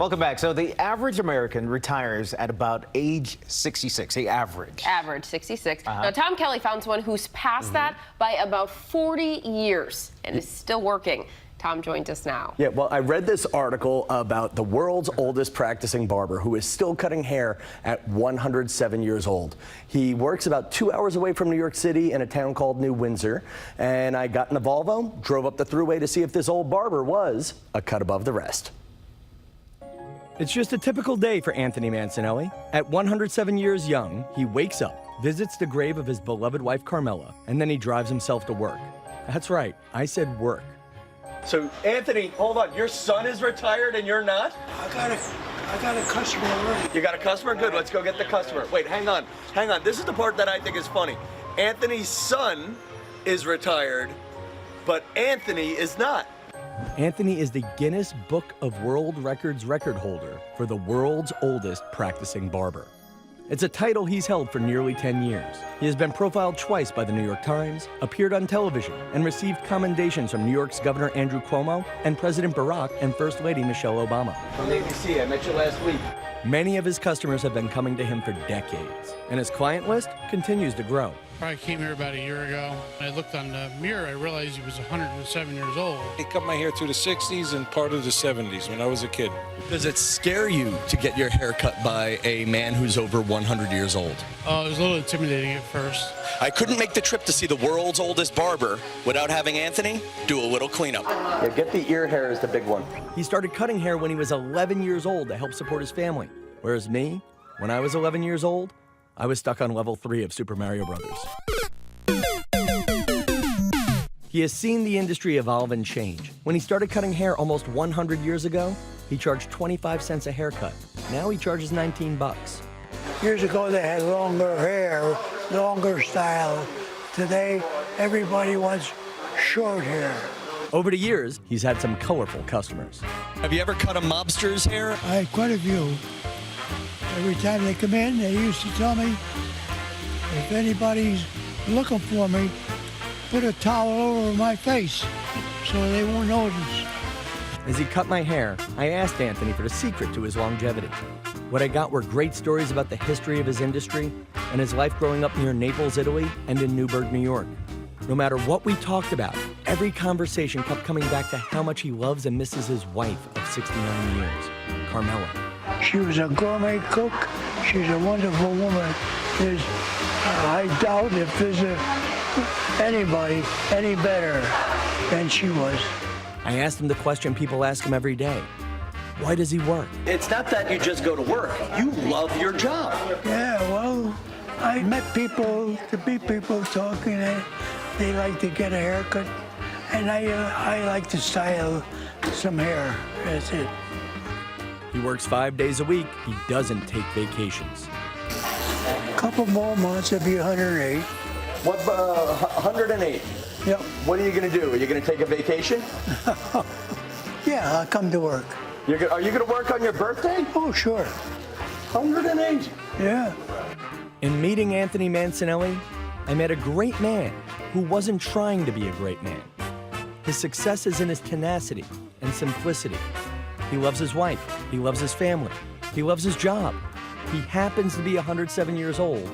Welcome back. So the average American retires at about age 66, the average. Average, 66. Now, Tom Kelly found someone who's past that by about 40 years and is still working. Tom joins us now. Yeah, well, I read this article about the world's oldest practicing barber who is still cutting hair at 107 years old. He works about 2 hours away from New York City in a town called New Windsor. And I got in the Volvo, drove up the thruway to see if this old barber was a cut above the rest. It's just a typical day for Anthony Mancinelli. At 107 years young, he wakes up, visits the grave of his beloved wife Carmela, and then he drives himself to work. That's right, I said work. So, Anthony, hold on. Your son is retired and you're not? I got a customer already. You got a customer? Good, let's go get the customer. Wait, hang on. This is the part that I think is funny. Anthony's son is retired, but Anthony is not. Anthony is the Guinness Book of World Records record holder for the world's oldest practicing barber. It's a title he's held for nearly 10 years. He has been profiled twice by the New York Times, appeared on television, and received commendations from New York's Governor Andrew Cuomo and President Barack and First Lady Michelle Obama. From the ABC, I met you last week. Many of his customers have been coming to him for decades, and his client list continues to grow. I came here about a year ago. I looked on the mirror, I realized he was 107 years old. He cut my hair through the 60s and part of the 70s when I was a kid. Does it scare you to get your hair cut by a man who's over 100 years old? Oh, it was a little intimidating at first. I couldn't make the trip to see the world's oldest barber without having Anthony do a little cleanup. Yeah, get the ear hair is the big one. He started cutting hair when he was 11 years old to help support his family. Whereas me, when I was 11 years old, I was stuck on level 3 of Super Mario Brothers. He has seen the industry evolve and change. When he started cutting hair almost 100 years ago, he charged 25 cents a haircut. Now he charges 19 bucks. Years ago, they had longer hair, longer style. Today, everybody wants short hair. Over the years, he's had some colorful customers. Have you ever cut a mobster's hair? I had quite a few. Every time they come in, they used to tell me, if anybody's looking for me, put a towel over my face so they won't notice. As he cut my hair, I asked Anthony for the secret to his longevity. What I got were great stories about the history of his industry and his life growing up near Naples, Italy, and in Newburgh, New York. No matter what we talked about, every conversation kept coming back to how much he loves and misses his wife of 69 years, Carmela. She was a gourmet cook. She's a wonderful woman. I doubt if there's anybody any better than she was. I asked him the question people ask him every day. Why does he work? It's not that you just go to work. You love your job. Yeah, well, I met people, talking, and they like to get a haircut, and I like to style some hair. That's it. He works 5 days a week. He doesn't take vacations. A couple more months, it'll be 108. What, 108? Yep. What are you going to do? Are you going to take a vacation? Yeah, I'll come to work. Are you going to work on your birthday? Oh, sure. 108? Yeah. In meeting Anthony Mancinelli, I met a great man who wasn't trying to be a great man. His success is in his tenacity and simplicity. He loves his wife. He loves his family. He loves his job. He happens to be 107 years old,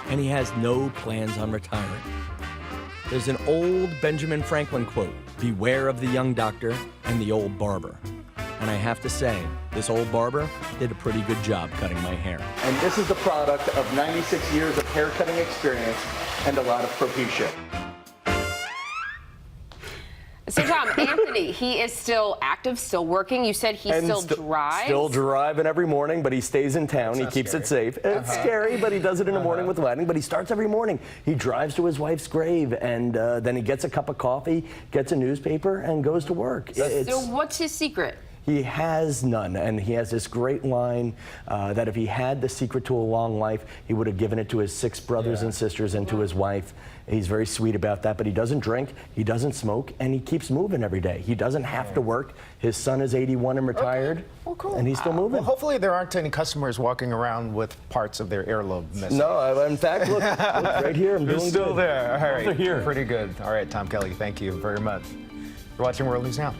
and he has no plans on retiring. There's an old Benjamin Franklin quote, "Beware of the young doctor and the old barber." And I have to say, this old barber did a pretty good job cutting my hair. And this is the product of 96 years of hair cutting experience and a lot of propecia. So, Tom, Anthony, he is still active, still working. You said he still drives? Still driving every morning, but he stays in town. He keeps it safe. It's scary, but he does it in the morning with lighting. But he starts every morning. He drives to his wife's grave, and then he gets a cup of coffee, gets a newspaper, and goes to work. So what's his secret? He has none, and he has this great line that if he had the secret to a long life, he would have given it to his 6 brothers and sisters and to his wife. He's very sweet about that, but he doesn't drink, he doesn't smoke, and he keeps moving every day. He doesn't have to work. His son is 81 and retired, Well, cool. and he's still moving. Well, hopefully there aren't any customers walking around with parts of their earlobe missing. No, in fact, look right here, I'm doing good. Still there. All right, They're here. Pretty good. All right, Tom Kelly, thank you very much. You're watching World News Now.